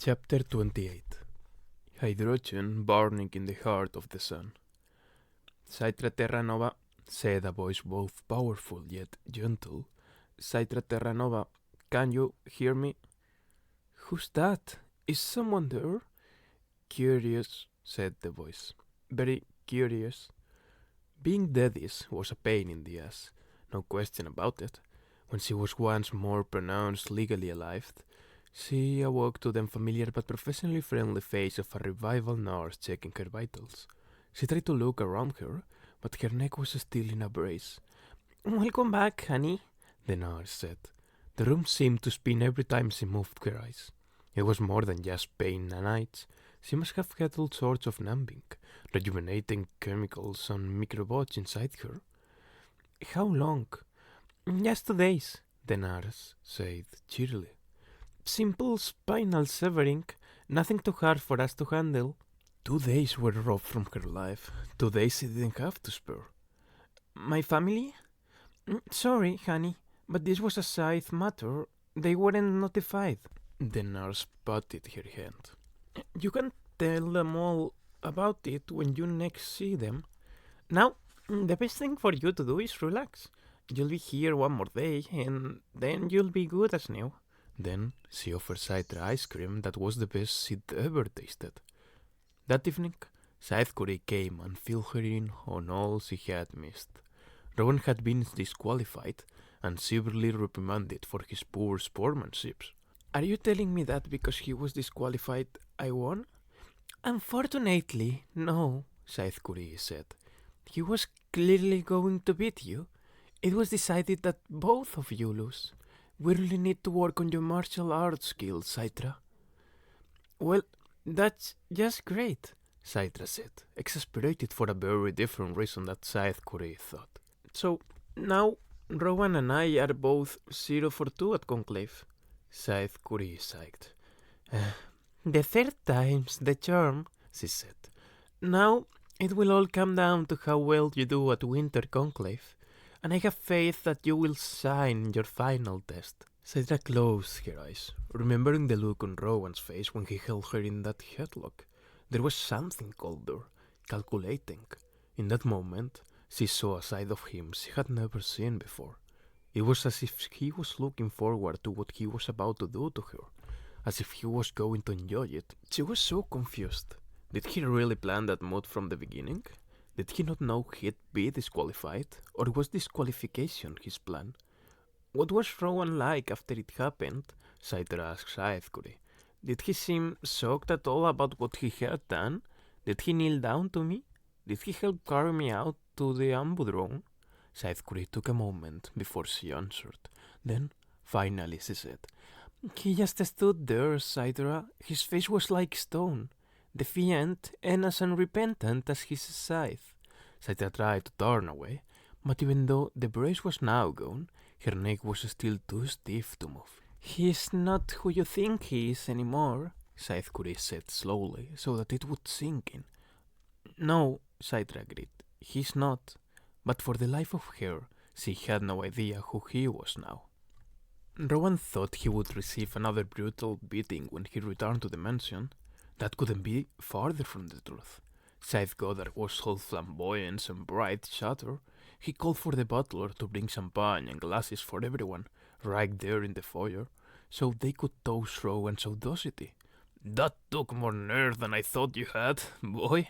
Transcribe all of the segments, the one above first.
Chapter 28. Hydrogen burning in the heart of the sun. Citra Terra Nova, said a voice both powerful yet gentle. Citra Terra Nova, can you hear me? Who's that? Is someone there? Curious, said the voice. Very curious. Being deadis was a pain in the ass, no question about it. When she was once more pronounced legally alive, she awoke to the unfamiliar but professionally friendly face of a revival nurse checking her vitals. She tried to look around her, but her neck was still in a brace. Welcome back, honey, the nurse said. The room seemed to spin every time she moved her eyes. It was more than just pain and nights. She must have had all sorts of numbing, rejuvenating chemicals and microbots inside her. How long? Just 2 days, the nurse said cheerily. Simple spinal severing, nothing too hard for us to handle. 2 days were robbed from her life. 2 days she didn't have to spare. My family? Sorry, honey, but this was a Scythe matter. They weren't notified. The nurse patted her hand. You can tell them all about it when you next see them. Now, the best thing for you to do is relax. You'll be here one more day, and then you'll be good as new. Then she offered Citra ice cream that was the best she'd ever tasted. That evening, Scythe came and filled her in on all she had missed. Rowan had been disqualified and severely reprimanded for his poor sportsmanship. Are you telling me that because he was disqualified, I won? Unfortunately, no, Scythe said. He was clearly going to beat you. It was decided that both of you lose. We really need to work on your martial arts skills, Citra. Well, that's just great, Citra said, exasperated for a very different reason that Scythe thought. So, now Rowan and I are both 0 for 2 at Conclave. Scythe sighed. The third time's the charm, she said. Now it will all come down to how well you do at Winter Conclave, and I have faith that you will shine your final test. Citra closed her eyes, remembering the look on Rowan's face when he held her in that headlock. There was something colder, calculating. In that moment, she saw a side of him she had never seen before. It was as if he was looking forward to what he was about to do to her, as if he was going to enjoy it. She was so confused. Did he really plan that move from the beginning? Did he not know he'd be disqualified, or was disqualification his plan? What was Rowan like after it happened? Citra asked Scythe. Did he seem shocked at all about what he had done? Did he kneel down to me? Did he help carry me out to the ambudrome? Scythe took a moment before she answered. Then, finally, she said, He just stood there, Citra. His face was like stone, defiant and as unrepentant as his Scythe. Citra tried to turn away, but even though the brace was now gone, her neck was still too stiff to move. He's not who you think he is anymore, Scythe said slowly, so that it would sink in. No, Citra agreed, he's not. But for the life of her, she had no idea who he was now. Rowan thought he would receive another brutal beating when he returned to the mansion. That couldn't be farther from the truth. Scythe Goddard was all flamboyance and bright chatter. He called for the butler to bring champagne and glasses for everyone, right there in the foyer, so they could toast Rowan's audacity. That took more nerve than I thought you had, boy,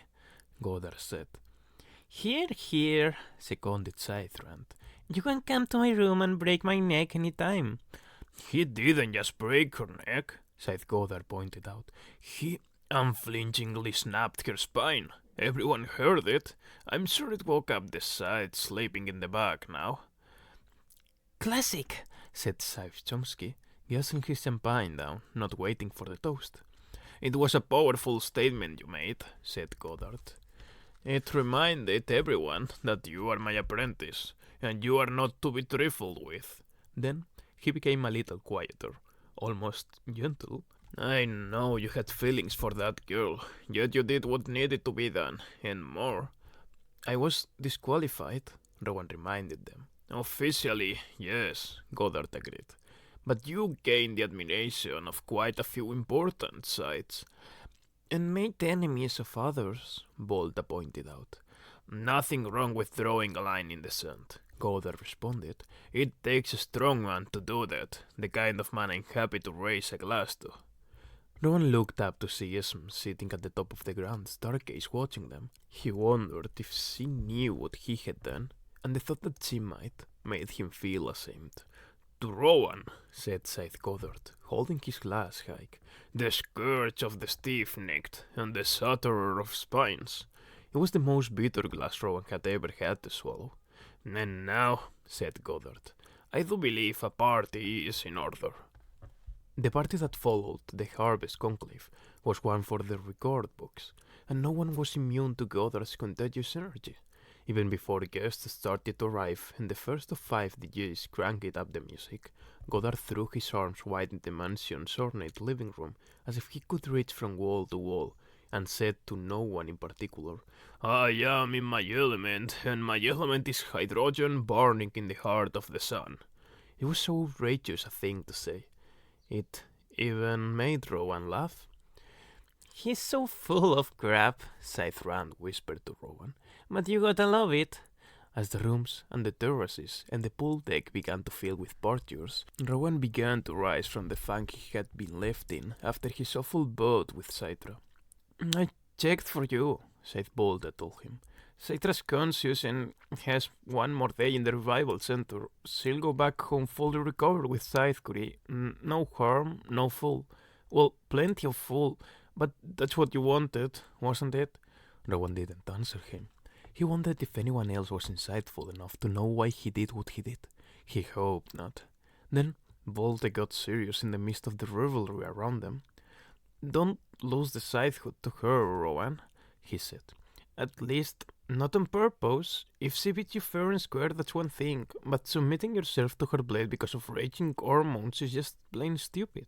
Goddard said. Here, seconded Scythe. You can come to my room and break my neck any time. He didn't just break her neck, Scythe Goddard pointed out. He unflinchingly snapped her spine. Everyone heard it. I'm sure it woke up the side sleeping in the back now. Classic, said Scythe Chomsky, guessing his champagne down, not waiting for the toast. It was a powerful statement you made, said Goddard. It reminded everyone that you are my apprentice, and you are not to be trifled with. Then he became a little quieter, almost gentle. I know you had feelings for that girl, yet you did what needed to be done, and more. I was disqualified, Rowan reminded them. Officially, yes, Goddard agreed. but you gained the admiration of quite a few important Scythes, and made enemies of others, Volta pointed out. Nothing wrong with drawing a line in the sand, Goddard responded. It takes a strong man to do that, the kind of man I'm happy to raise a glass to. Rowan looked up to see Esm sitting at the top of the grand staircase watching them. He wondered if she knew what he had done, and the thought that she might made him feel ashamed. To Rowan, said Scythe Goddard, holding his glass high, the scourge of the stiff-necked and the shatterer of spines. It was the most bitter glass Rowan had ever had to swallow. And now, said Goddard, I do believe a party is in order. The party that followed the Harvest Conclave was one for the record books, and no one was immune to Goddard's contagious energy. Even before guests started to arrive and the first of 5 DJs cranked up the music, Goddard threw his arms wide in the mansion's ornate living room as if he could reach from wall to wall, and said to no one in particular, I am in my element, and my element is hydrogen burning in the heart of the sun. It was so outrageous a thing to say. It even made Rowan laugh. He's so full of crap, Scythe Rand whispered to Rowan, but you gotta love it. As the rooms and the terraces and the pool deck began to fill with partiers, Rowan began to rise from the funk he had been left in after his awful bout with Citra. I checked for you, said Bolda told him. Citra's conscious and has one more day in the revival center. She'll go back home fully recovered with Scythe Curry. No harm, no fool. Well, plenty of fool, but that's what you wanted, wasn't it? Rowan didn't answer him. He wondered if anyone else was insightful enough to know why he did what he did. He hoped not. Then Volta got serious in the midst of the revelry around them. Don't lose the Scythehood to her, Rowan, he said. At least, not on purpose. If she beat you fair and square, that's one thing, but submitting yourself to her blade because of raging hormones is just plain stupid.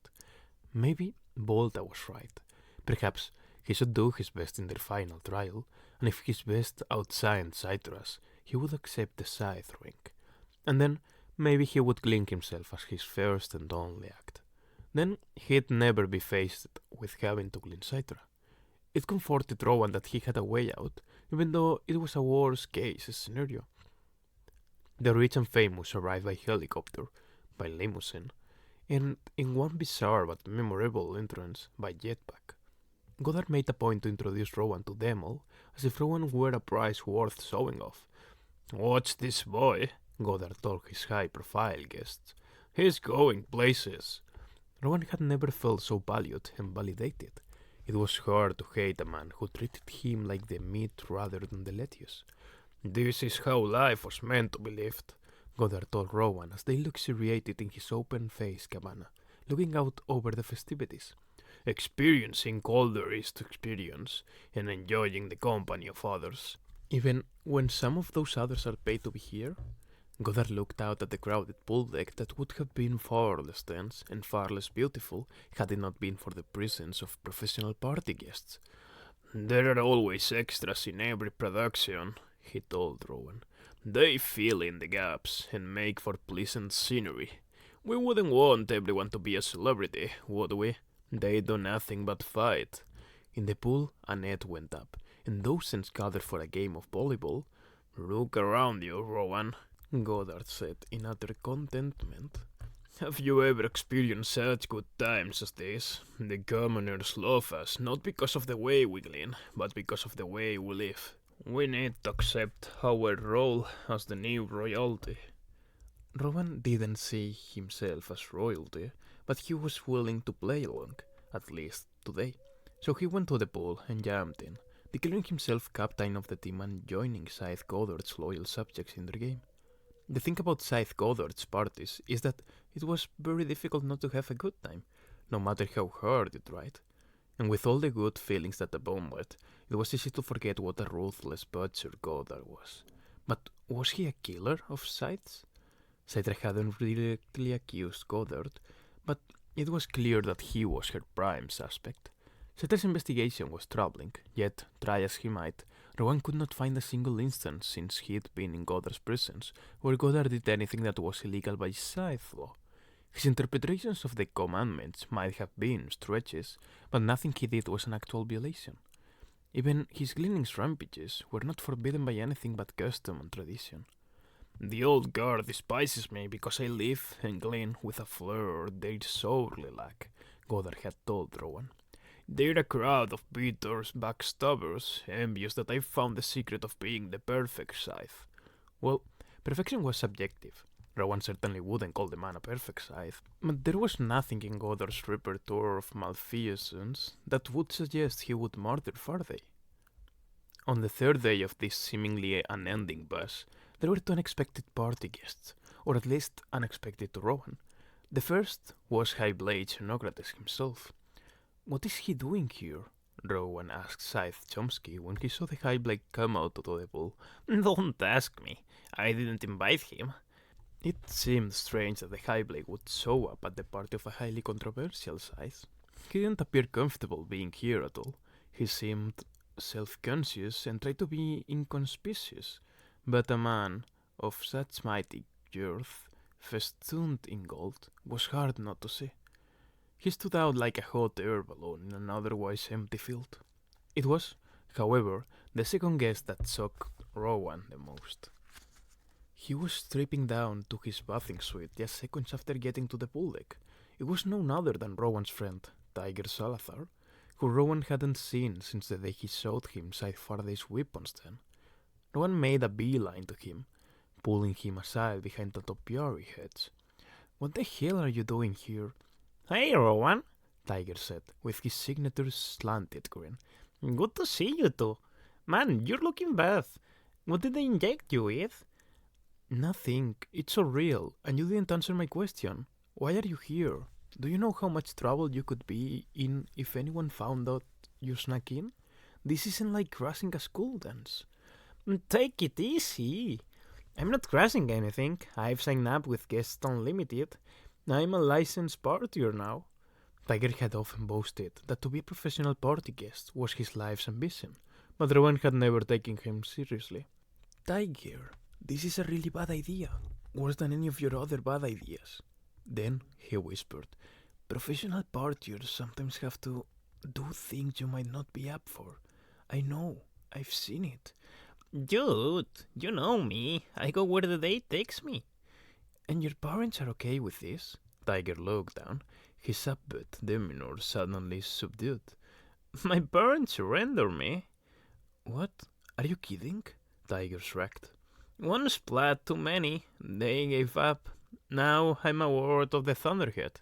Maybe Volta was right. Perhaps he should do his best in their final trial, and if his best outshined Citra's, he would accept the Scythe ring. And then maybe he would cling himself as his first and only act. Then he'd never be faced with having to clean Citra. It comforted Rowan that he had a way out, even though it was a worst-case scenario. The rich and famous arrived by helicopter, by limousine, and in one bizarre but memorable entrance by jetpack. Goddard made a point to introduce Rowan to them all, as if Rowan were a prize worth showing off. Watch this boy, Goddard told his high-profile guests. He's going places. Rowan had never felt so valued and validated. It was hard to hate a man who treated him like the meat rather than the lettuce. This is how life was meant to be lived, Goddard told Rowan as they luxuriated in his open-faced cabana, looking out over the festivities. Experiencing all there is to experience, and enjoying the company of others. Even when some of those others are paid to be here? Goddard looked out at the crowded pool deck that would have been far less dense and far less beautiful had it not been for the presence of professional party guests. There are always extras in every production, he told Rowan. They fill in the gaps and make for pleasant scenery. We wouldn't want everyone to be a celebrity, would we? They do nothing but fight. In the pool, a net went up, and dozens gathered for a game of volleyball. Look around you, Rowan, Goddard said in utter contentment. Have you ever experienced such good times as this? The commoners love us, not because of the way we glean, but because of the way we live. We need to accept our role as the new royalty. Rowan didn't see himself as royalty, but he was willing to play along, at least today. So he went to the pool and jumped in, declaring himself captain of the team and joining Scythe Goddard's loyal subjects in their game. The thing about Scythe Goddard's parties is that it was very difficult not to have a good time, no matter how hard you tried. And with all the good feelings that abounded, it was easy to forget what a ruthless butcher Goddard was. But was he a killer of Scythes? Citra hadn't directly accused Goddard, but it was clear that he was her prime suspect. Citra's investigation was troubling, yet, try as he might, Rowan could not find a single instance since he'd been in Goddard's presence where Goddard did anything that was illegal by Scythe law. His interpretations of the commandments might have been stretches, but nothing he did was an actual violation. Even his gleanings rampages were not forbidden by anything but custom and tradition. The old guard despises me because I live and glean with a flair they sorely lack, Goddard had told Rowan. They're a crowd of beaters, backstabbers, envious that I found the secret of being the perfect Scythe. Well, perfection was subjective. Rowan certainly wouldn't call the man a perfect Scythe, but there was nothing in Goddard's repertoire of malfeasance that would suggest he would murder Faraday. On the third day of this seemingly unending buzz, there were two unexpected party guests, or at least unexpected to Rowan. The first was High Blade Xenocrates himself. "What is he doing here?" Rowan asked Scythe Chomsky when he saw the High Blade come out of the pool. "Don't ask me. I didn't invite him." It seemed strange that the High Blade would show up at the party of a highly controversial Scythe. He didn't appear comfortable being here at all. He seemed self-conscious and tried to be inconspicuous, but a man of such mighty girth, festooned in gold, was hard not to see. He stood out like a hot air balloon in an otherwise empty field. It was, however, the second guest that shocked Rowan the most. He was stripping down to his bathing suit just seconds after getting to the pool deck. It was none other than Rowan's friend, Tiger Salazar, who Rowan hadn't seen since the day he showed him Scythe Faraday's weapons then. Rowan made a beeline to him, pulling him aside behind the topiary hedge. "What the hell are you doing here?" "Hey, Rowan," Tiger said, with his signature slanted grin. "Good to see you two. Man, you're looking bad. What did they inject you with?" "Nothing. It's all real, and you didn't answer my question. Why are you here? Do you know how much trouble you could be in if anyone found out you snuck in? This isn't like crashing a school dance." "Take it easy. I'm not crashing anything. I've signed up with Guests Unlimited. I'm a licensed partier now." Tiger had often boasted that to be a professional party guest was his life's ambition, but Rowan had never taken him seriously. "Tiger, this is a really bad idea. Worse than any of your other bad ideas." Then he whispered, "Professional partiers sometimes have to do things you might not be up for. I know. I've seen it." "Dude, you know me. I go where the day takes me." "And your parents are okay with this?" Tiger looked down, his upbeat demeanor suddenly subdued. "My parents surrender me." "What? Are you kidding?" Tiger shrugged. "One splat too many. They gave up. Now I'm a ward of the Thunderhead."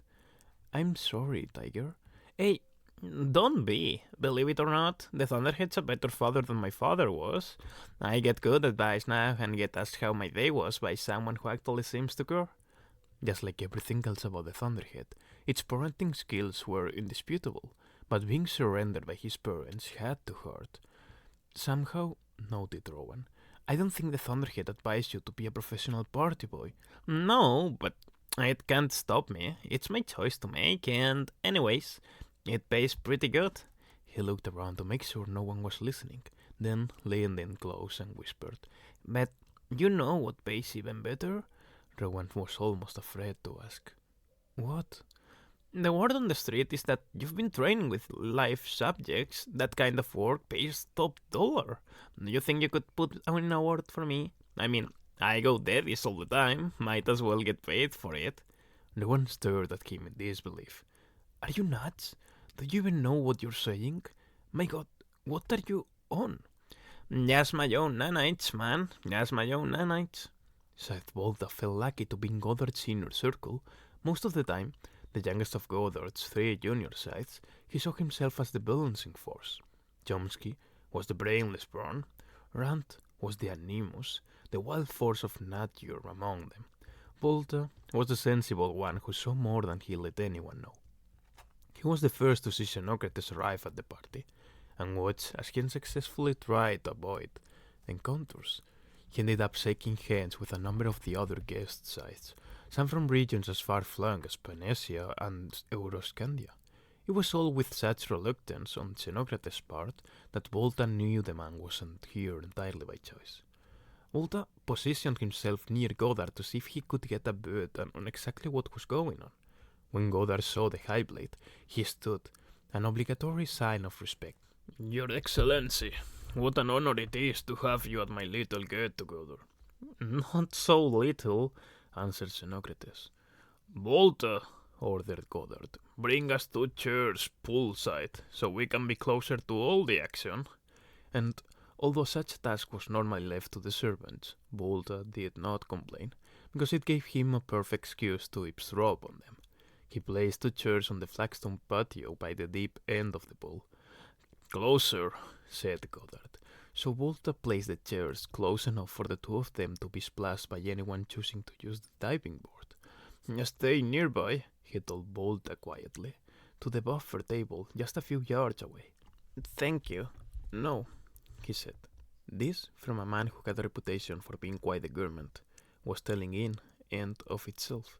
"I'm sorry, Tiger." "Hey, don't be. Believe it or not, the Thunderhead's a better father than my father was. I get good advice now and get asked how my day was by someone who actually seems to care." Just like everything else about the Thunderhead, its parenting skills were indisputable, but being surrendered by his parents had to hurt. "Somehow," noted Rowan, "I don't think the Thunderhead advised you to be a professional party boy." "No, but it can't stop me. It's my choice to make, and anyways, it pays pretty good." He looked around to make sure no one was listening, then leaned in close and whispered, "But you know what pays even better?" Rowan was almost afraid to ask. "What?" "The word on the street is that you've been training with live subjects. That kind of work pays top dollar. Do you think you could put in a word for me? I mean, I go daddies all the time. Might as well get paid for it." Rowan stared at him in disbelief. "Are you nuts? Do you even know what you're saying? My God, what are you on?" "Just my own nanites, man. Just my own nanites." Scythe Volta felt lucky to be in Goddard's inner circle. Most of the time, the youngest of Goddard's three junior Scythes, he saw himself as the balancing force. Chomsky was the brainless brawn. Rand was the animus, the wild force of nature among them. Volta was the sensible one who saw more than he let anyone know. He was the first to see Xenocrates arrive at the party, and watch as he unsuccessfully tried to avoid encounters. He ended up shaking hands with a number of the other guest Scythes, some from regions as far-flung as Panesia and Euroscandia. It was all with such reluctance on Xenocrates' part that Volta knew the man wasn't here entirely by choice. Volta positioned himself near Goddard to see if he could get a beat on exactly what was going on. When Goddard saw the high blade, he stood, an obligatory sign of respect. Your Excellency, what an honor it is to have you at my little get-together. Not so little, answered Xenocrates. Volta, ordered Goddard, bring us 2 chairs poolside, so we can be closer to all the action. And although such a task was normally left to the servants, Volta did not complain, because it gave him a perfect excuse to eavesdrop on them. He placed 2 chairs on the flagstone patio by the deep end of the pool. Closer, said Goddard. So Volta placed the chairs close enough for the 2 of them to be splashed by anyone choosing to use the diving board. Stay nearby, he told Volta quietly, to the buffer table just a few yards away. Thank you. No, he said. This, from a man who had a reputation for being quite a gourmand, was telling in and of itself.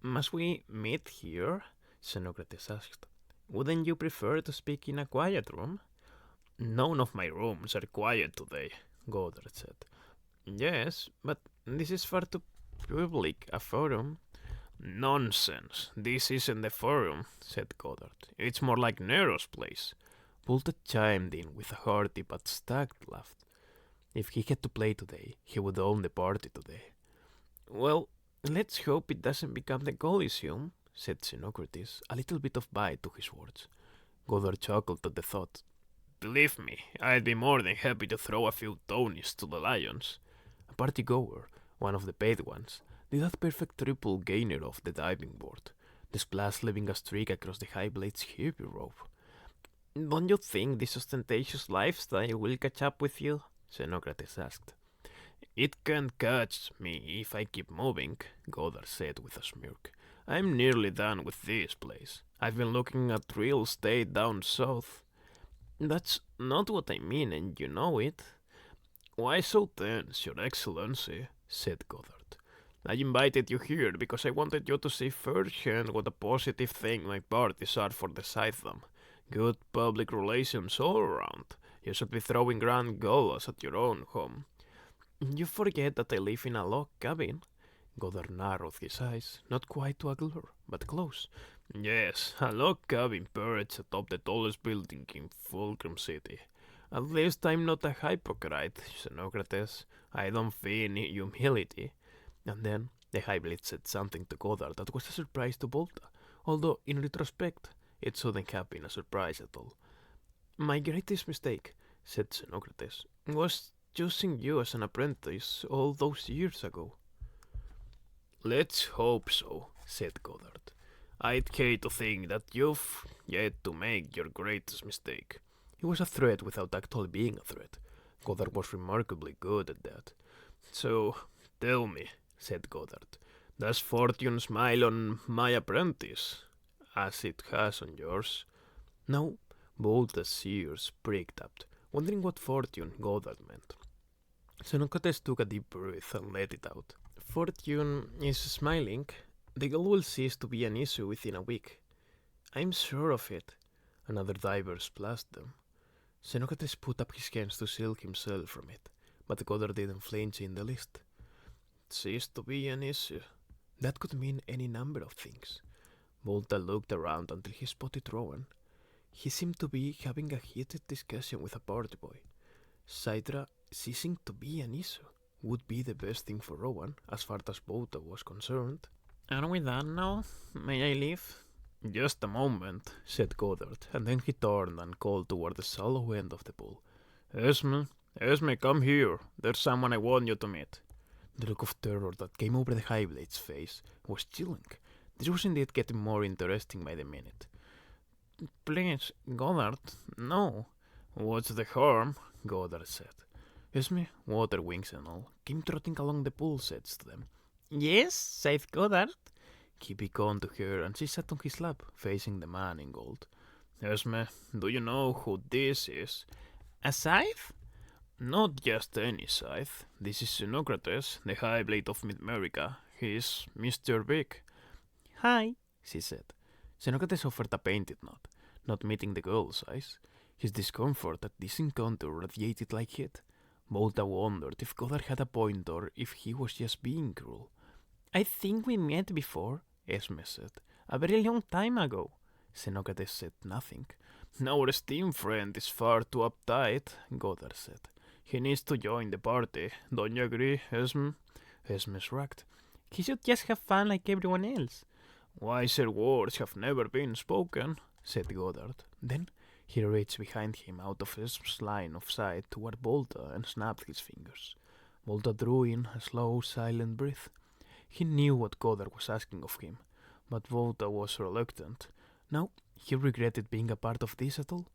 Must we meet here? Xenocrates asked. Wouldn't you prefer to speak in a quiet room? None of my rooms are quiet today, Goddard said. Yes, but this is far too public a forum. Nonsense. This isn't the forum, said Goddard. It's more like Nero's place. Volta chimed in with a hearty but stagged laugh. If he had to play today, he would own the party today. Well, let's hope it doesn't become the Coliseum, said Xenocrates, a little bit of bite to his words. Goddard chuckled at the thought. Believe me, I'd be more than happy to throw a few Tonys to the lions. A party goer, one of the paid ones, did that perfect triple gainer off the diving board, the splash leaving a streak across the high blade's heavy rope. Don't you think this ostentatious lifestyle will catch up with you? Xenocrates asked. It can't catch me if I keep moving, Goddard said with a smirk. I'm nearly done with this place. I've been looking at real estate down south. That's not what I mean, and you know it. Why so tense, Your Excellency? Said Goddard. I invited you here because I wanted you to see firsthand what a positive thing my parties are for the Scythe. Good public relations all around. You should be throwing grand galas at your own home. You forget that I live in a log cabin. Goddard narrowed his eyes, not quite to a glare, but close. Yes, a log cabin perched atop the tallest building in Fulcrum City. At least I'm not a hypocrite, Xenocrates. I don't feel any humility. And then the high-blade said something to Goddard that was a surprise to Volta, although in retrospect it shouldn't have been a surprise at all. My greatest mistake, said Xenocrates, was choosing you as an apprentice all those years ago. Let's hope so, said Goddard. I'd hate to think that you've yet to make your greatest mistake. It was a threat without actually being a threat. Goddard was remarkably good at that. So, tell me, said Goddard, does fortune smile on my apprentice, as it has on yours? No, Volta's ears pricked up, wondering what fortune Goddard meant. Xenocrates took a deep breath and let it out. Fortune is smiling. The goal will cease to be an issue within a week. I'm sure of it. Another diver splashed them. Xenocrates put up his hands to shield himself from it, but Goddard didn't flinch in the least. Cease to be an issue. That could mean any number of things. Volta looked around until he spotted Rowan. He seemed to be having a heated discussion with a party boy. Citra ceasing to be an issue would be the best thing for Rowan, as far as Volta was concerned. Are we done now? May I leave? Just a moment, said Goddard, and then he turned and called toward the shallow end of the pool. Esme, come here. There's someone I want you to meet. The look of terror that came over the high blade's face was chilling. This was indeed getting more interesting by the minute. Please, Goddard, no. What's the harm? Goddard said. Esme, water wings and all, came trotting along the pool sets to them. Yes, Scythe Goddard. He beckoned to her, and she sat on his lap, facing the man in gold. Esme, do you know who this is? A Scythe? Not just any Scythe. This is Xenocrates, the High Blade of Mid-America. He's Mr. Big. Hi, she said. Xenocrates offered a painted nod, not meeting the girl's eyes. His discomfort at this encounter radiated like heat. Volta wondered if Goddard had a point or if he was just being cruel. I think we met before, Esme said. A very long time ago. Xenocrates said nothing. Our esteemed friend is far too uptight, Goddard said. He needs to join the party. Don't you agree, Esme? Esme shrugged. He should just have fun like everyone else. Wiser words have never been spoken, said Goddard. Then he reached behind him out of Esme's line of sight toward Volta and snapped his fingers. Volta drew in a slow, silent breath. He knew what Goddard was asking of him, but Volta was reluctant. Now, he regretted being a part of this at all.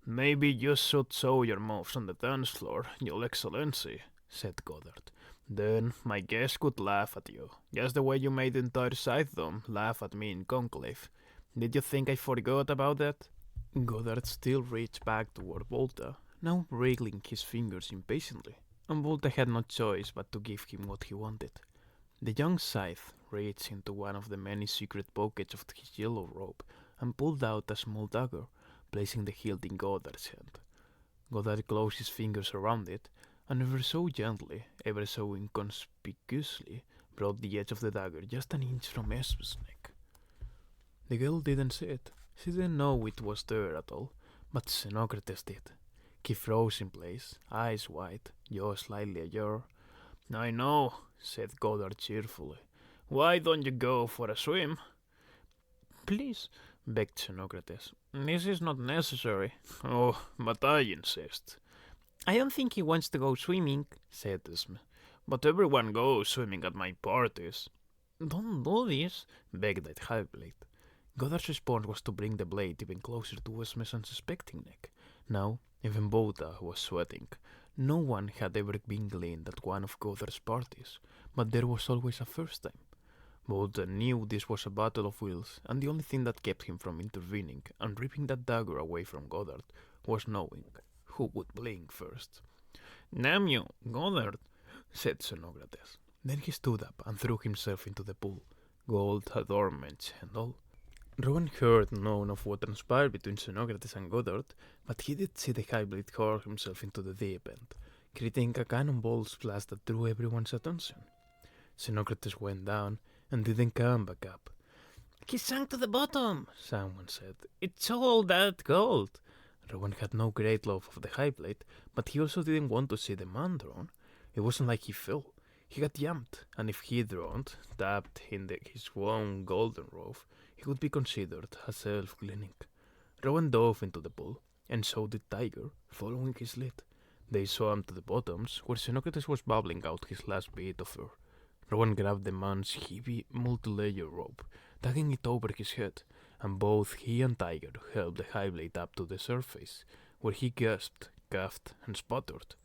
Maybe you should show your moves on the dance floor, Your Excellency, said Goddard. Then my guests could laugh at you, just the way you made the entire Scythedom laugh at me in Conclave. Did you think I forgot about that? Goddard still reached back toward Volta, now wriggling his fingers impatiently, and Volta had no choice but to give him what he wanted. The young Scythe reached into one of the many secret pockets of his yellow robe and pulled out a small dagger, placing the hilt in Goddard's hand. Goddard closed his fingers around it, and ever so gently, ever so inconspicuously, brought the edge of the dagger just an inch from Esme's neck. The girl didn't see it. She didn't know it was there at all, but Xenocrates did. He froze in place, eyes wide, jaw slightly ajar. I know, said Goddard cheerfully. Why don't you go for a swim? Please, begged Xenocrates. This is not necessary. Oh, but I insist. I don't think he wants to go swimming, said Esme. But everyone goes swimming at my parties. Don't do this, begged the Highblade. Goddard's response was to bring the blade even closer to Esme's unsuspecting neck. Now, even Volta was sweating. No one had ever been gleaned at one of Goddard's parties, but there was always a first time. Volta knew this was a battle of wills, and the only thing that kept him from intervening and ripping that dagger away from Goddard was knowing who would blink first. Damn you, Goddard, said Xenocrates. Then he stood up and threw himself into the pool, gold, adornments, and all. Rowan heard none of what transpired between Xenocrates and Goddard, but he did see the Highblade hurl himself into the deep end, creating a cannonball splash that drew everyone's attention. Xenocrates went down and didn't come back up. He sank to the bottom, someone said. It's all that gold. Rowan had no great love of the Highblade, but he also didn't want to see the man drown. It wasn't like he fell. He got jumped, and if he drowned, tapped in his own golden robe, he would be considered a self-cleaning. Rowan dove into the pool, and so did Tiger, following his lead. They swam to the bottoms, where Xenocrates was bubbling out his last bit of air. Rowan grabbed the man's heavy, multi-layer rope, tugging it over his head, and both he and Tiger helped the Highblade up to the surface, where he gasped, coughed, and sputtered.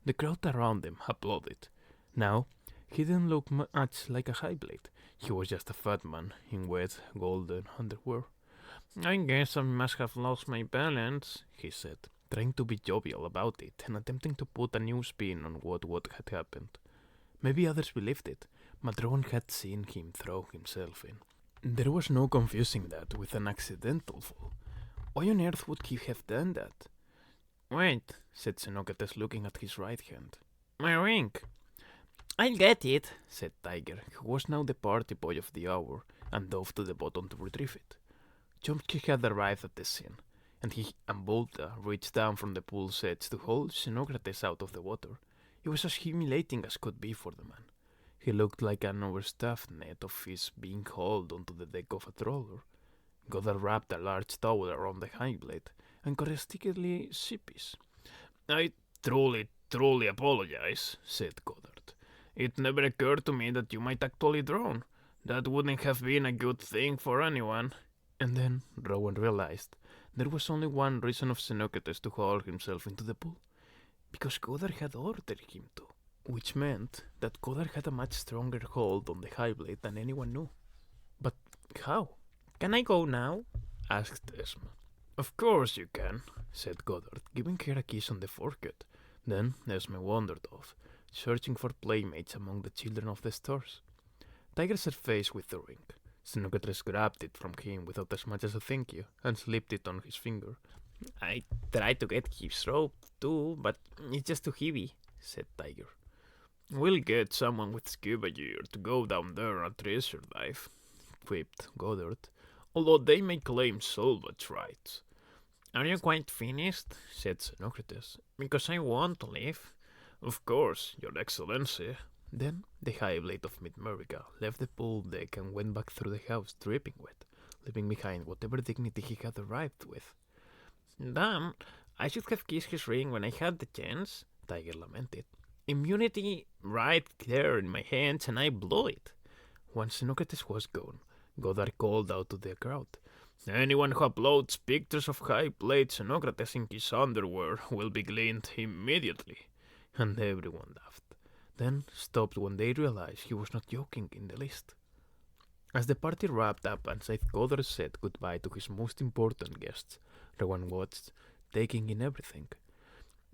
The crowd around them applauded. Now, he didn't look much like a Highblade. He was just a fat man in wet, golden underwear. I guess I must have lost my balance, he said, trying to be jovial about it and attempting to put a new spin on what had happened. Maybe others believed it, but Rowan had seen him throw himself in. There was no confusing that with an accidental fall. Why on earth would he have done that? Wait, said Xenocrates, looking at his right hand. My ring. I'll get it, said Tiger, who was now the party boy of the hour, and dove to the bottom to retrieve it. Chomsky had arrived at the scene, and he and Volta reached down from the pool's edge to hold Xenocrates out of the water. It was as humiliating as could be for the man. He looked like an overstuffed net of fish being hauled onto the deck of a trawler. Goddard wrapped a large towel around the Highblade and characteristically sheepish. I truly apologize, said Goddard. It never occurred to me that you might actually drown. That wouldn't have been a good thing for anyone. And then Rowan realized there was only one reason of Xenocrates to haul himself into the pool. Because Goddard had ordered him to, which meant that Goddard had a much stronger hold on the Highblade than anyone knew. But how? Can I go now? Asked Esme. Of course you can, said Goddard, giving her a kiss on the forehead. Then Esme wandered off, searching for playmates among the children of the stars. Tiger set face with the ring. Xenocrates grabbed it from him without as much as a thank you, and slipped it on his finger. I tried to get his rope too, but it's just too heavy, said Tiger. We'll get someone with scuba gear to go down there and treasure dive, quipped Goddard. although they may claim salvage rights. Are you quite finished? Said Xenocrates. Because I want to leave. Of course, Your Excellency. Then the High Blade of Mid-America left the pool deck and went back through the house dripping wet, leaving behind whatever dignity he had arrived with. Damn, I should have kissed his ring when I had the chance, Tiger lamented. Immunity right there in my hands and I blew it. Once Xenocrates was gone, Goddard called out to the crowd. Anyone who uploads pictures of high-blade Xenocrates in his underwear will be gleaned immediately. And everyone laughed, then stopped when they realized he was not joking in the least. As the party wrapped up and Scythe Goddard said goodbye to his most important guests, Rowan watched, taking in everything.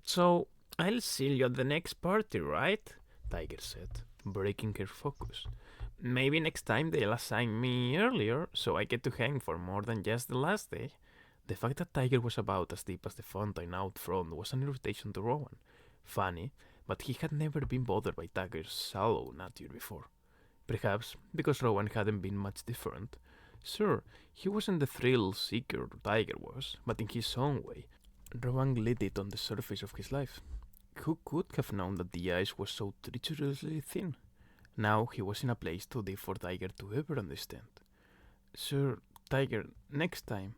So, I'll see you at the next party, right? Tiger said, breaking her focus. Maybe next time they'll assign me earlier, so I get to hang for more than just the last day. The fact that Tiger was about as deep as the fountain out front was an irritation to Rowan. Funny, but he had never been bothered by Tiger's shallow nature before. Perhaps because Rowan hadn't been much different. Sure, he wasn't the thrill-seeker Tiger was, but in his own way, Rowan glided on the surface of his life. Who could have known that the ice was so treacherously thin? Now he was in a place too deep for Tiger to ever understand. Sure, Tiger, next time.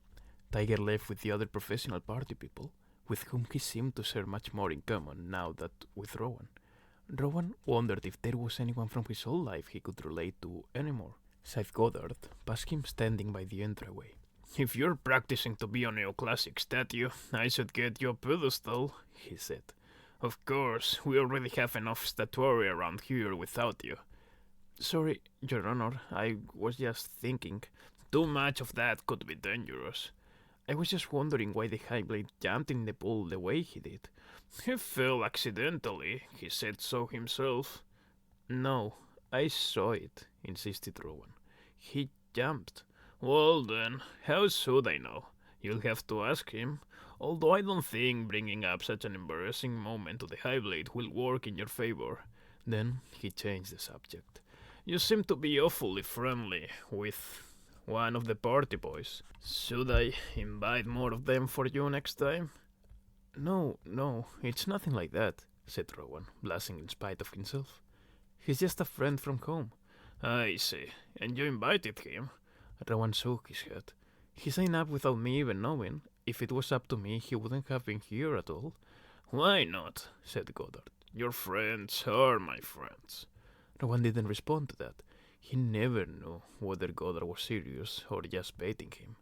Tiger left with the other professional party people, with whom he seemed to share much more in common now than with Rowan. Rowan wondered if there was anyone from his old life he could relate to anymore. Scythe Goddard passed him standing by the entryway. If you're practicing to be a neoclassic statue, I should get you a pedestal, he said. Of course, we already have enough statuary around here without you. Sorry, Your Honor, I was just thinking. Too much of that could be dangerous. I was just wondering why the High Blade jumped in the pool the way he did. He fell accidentally, he said so himself. No, I saw it, insisted Rowan. He jumped. Well then, how should I know? You'll have to ask him. Although I don't think bringing up such an embarrassing moment to the High Blade will work in your favor. Then he changed the subject. You seem to be awfully friendly with one of the party boys. Should I invite more of them for you next time? No, it's nothing like that, said Rowan, blushing in spite of himself. He's just a friend from home. I see. And you invited him? Rowan shook his head. He signed up without me even knowing. If it was up to me, he wouldn't have been here at all. Why not? Said Goddard. Your friends are my friends. Rowan didn't respond to that. He never knew whether Goddard was serious or just baiting him.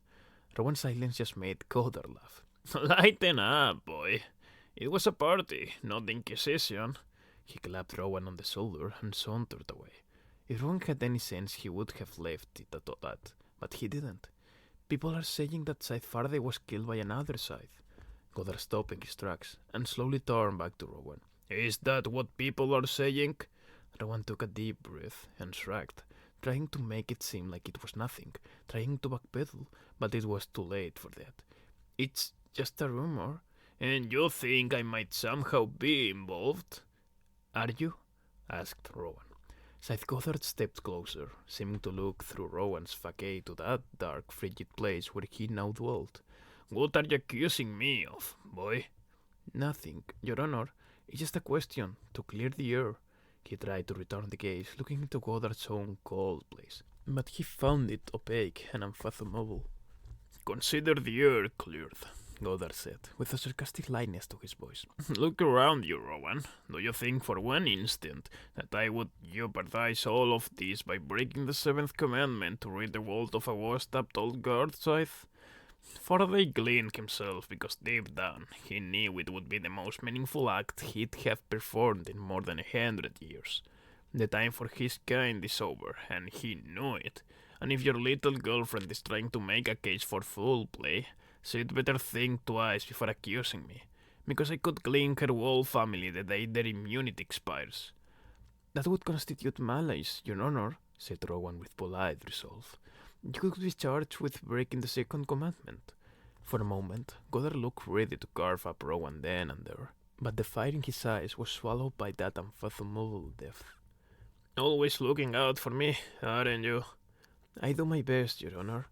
Rowan's silence just made Goddard laugh. Lighten up, boy. It was a party, not the Inquisition. He clapped Rowan on the shoulder and sauntered away. If Rowan had any sense, he would have left it at that, but he didn't. People are saying that Scythe Faraday was killed by another Scythe. Goddard stopped in his tracks and slowly turned back to Rowan. Is that what people are saying? Rowan took a deep breath and shrugged, trying to make it seem like it was nothing, trying to backpedal, but it was too late for that. It's just a rumor. And you think I might somehow be involved? Are you? Asked Rowan. Scythe Goddard stepped closer, seeming to look through Rowan's facade to that dark, frigid place where he now dwelt. What are you accusing me of, boy? Nothing, Your Honor. It's just a question, to clear the air. He tried to return the gaze, looking into Goddard's own cold place, but he found it opaque and unfathomable. Consider the air cleared, Goddard said, with a sarcastic lightness to his voice. Look around you, Rowan. Do you think for one instant that I would jeopardize all of this by breaking the seventh commandment to rid the world of a washed-up old guard, Scythe? Faraday gleaned himself because deep down he knew it would be the most meaningful act he'd have performed in more than 100 years. The time for his kind is over, and he knew it. And if your little girlfriend is trying to make a case for foul play, she'd better think twice before accusing me, because I could glean her whole family the day their immunity expires. That would constitute malice, Your Honor, said Rowan with polite resolve. You could be charged with breaking the second commandment. For a moment, Goddard looked ready to carve up Rowan then and there, but the fire in his eyes was swallowed by that unfathomable depth. Always looking out for me, aren't you? I do my best, Your Honor.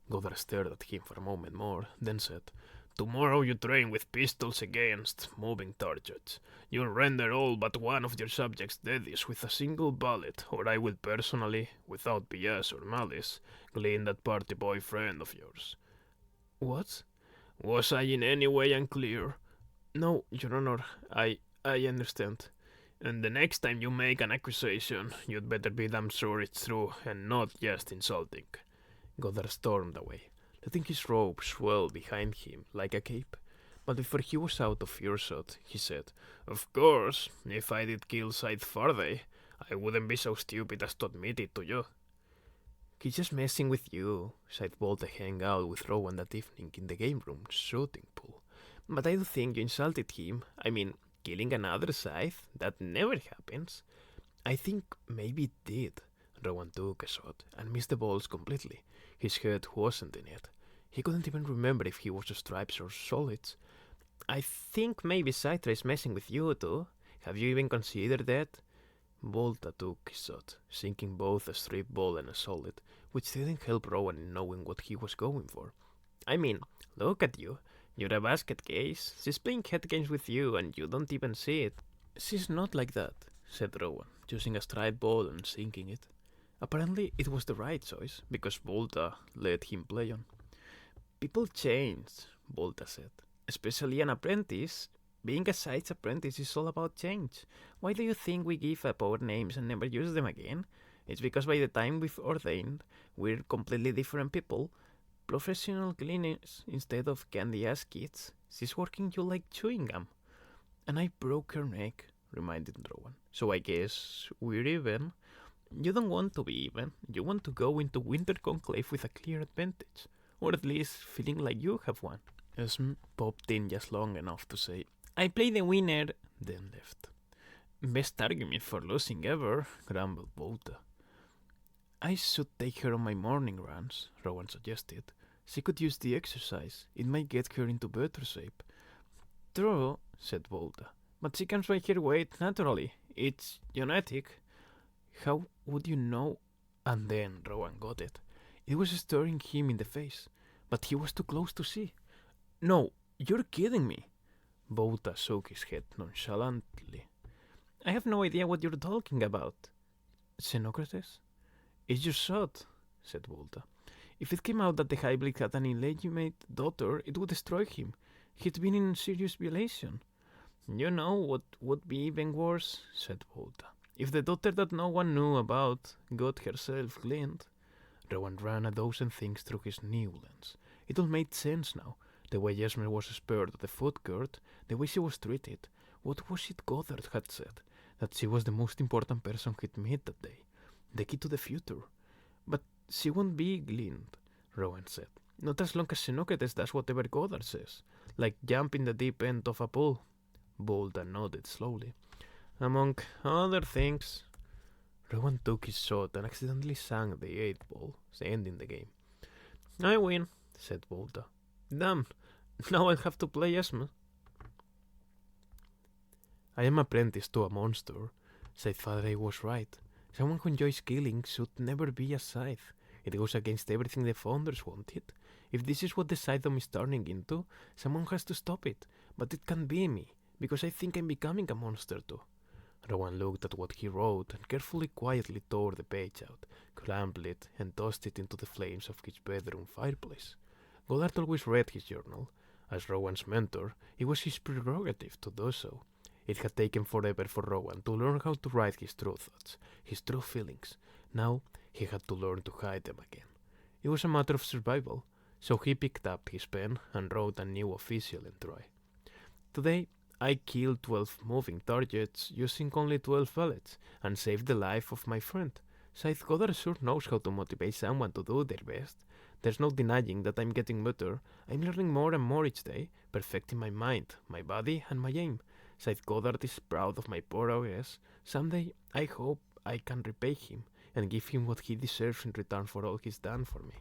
Goddard stared at him for a moment more, then said, Tomorrow you train with pistols against moving targets. You'll render all but one of your subjects deadies with a single bullet, or I will personally, without BS or malice, clean that party boyfriend of yours. What? Was I in any way unclear? No, Your Honor, I understand. And the next time you make an accusation, you'd better be damn sure it's true and not just insulting. Goddard stormed away, letting his robe swell behind him like a cape. But before he was out of earshot, he said, Of course, if I did kill Scythe Faraday, I wouldn't be so stupid as to admit it to you. He's just messing with you. Scythe Volta hang out with Rowan that evening in the game room shooting pool. But I do think you insulted him. I mean, killing another Scythe? That never happens. I think maybe it did. Rowan took a shot and missed the balls completely. His head wasn't in it. He couldn't even remember if he was stripes or solids. I think maybe Citra is messing with you too. Have you even considered that? Volta took his shot, sinking both a strip ball and a solid, which didn't help Rowan in knowing what he was going for. I mean, look at you. You're a basket case. She's playing head games with you and you don't even see it. She's not like that, said Rowan, choosing a striped ball and sinking it. Apparently it was the right choice, because Volta let him play on. People change, Volta said. Especially an apprentice. Being a Scythe's apprentice is all about change. Why do you think we give up our names and never use them again? It's because by the time we've ordained, we're completely different people. Professional cleaners instead of candy-ass kids. She's working you like chewing gum. And I broke her neck, reminded Rowan. So I guess we're even. You don't want to be even. You want to go into Winter Conclave with a clear advantage. Or at least feeling like you have won. Esm popped in just long enough to say, I play the winner, then left. Best argument for losing ever, grumbled Volta. I should take her on my morning runs, Rowan suggested. She could use the exercise. It might get her into better shape. True, said Volta, but she comes by her weight naturally. It's genetic. How would you know? And then Rowan got it. It was staring him in the face, but he was too close to see. No, you're kidding me. Volta shook his head nonchalantly. I have no idea what you're talking about. Xenocrates? It's your shot, said Volta. If it came out that the hybrid had an illegitimate daughter, it would destroy him. He'd been in serious violation. You know what would be even worse, said Volta. If the daughter that no one knew about got herself cleaned. Rowan ran a dozen things through his new lens. It all made sense now. The way Esmer was spared at the food court, the way she was treated. What was it Goddard had said? That she was the most important person he'd met that day. The key to the future. But she won't be cleaned, Rowan said. Not as long as Xenocrates does whatever Goddard says. Like jump in the deep end of a pool. Volta nodded slowly. Among other things. Rowan took his shot and accidentally sank the 8th ball, ending the game. I win, said Volta. Damn, now I'll have to play Esme. I am apprentice to a monster. Scythe Faraday was right. Someone who enjoys killing should never be a Scythe. It goes against everything the founders wanted. If this is what the Scythedom is turning into, someone has to stop it. But it can't be me, because I think I'm becoming a monster too. Rowan looked at what he wrote and carefully, quietly tore the page out, crumpled it, and tossed it into the flames of his bedroom fireplace. Goddard always read his journal. As Rowan's mentor, it was his prerogative to do so. It had taken forever for Rowan to learn how to write his true thoughts, his true feelings. Now he had to learn to hide them again. It was a matter of survival, so he picked up his pen and wrote a new official entry. Today, I killed 12 moving targets using only 12 bullets and saved the life of my friend. Scythe Goddard sure knows how to motivate someone to do their best. There's no denying that I'm getting better. I'm learning more and more each day, perfecting my mind, my body, and my aim. Scythe Goddard is proud of my progress. Someday, I hope I can repay him and give him what he deserves in return for all he's done for me.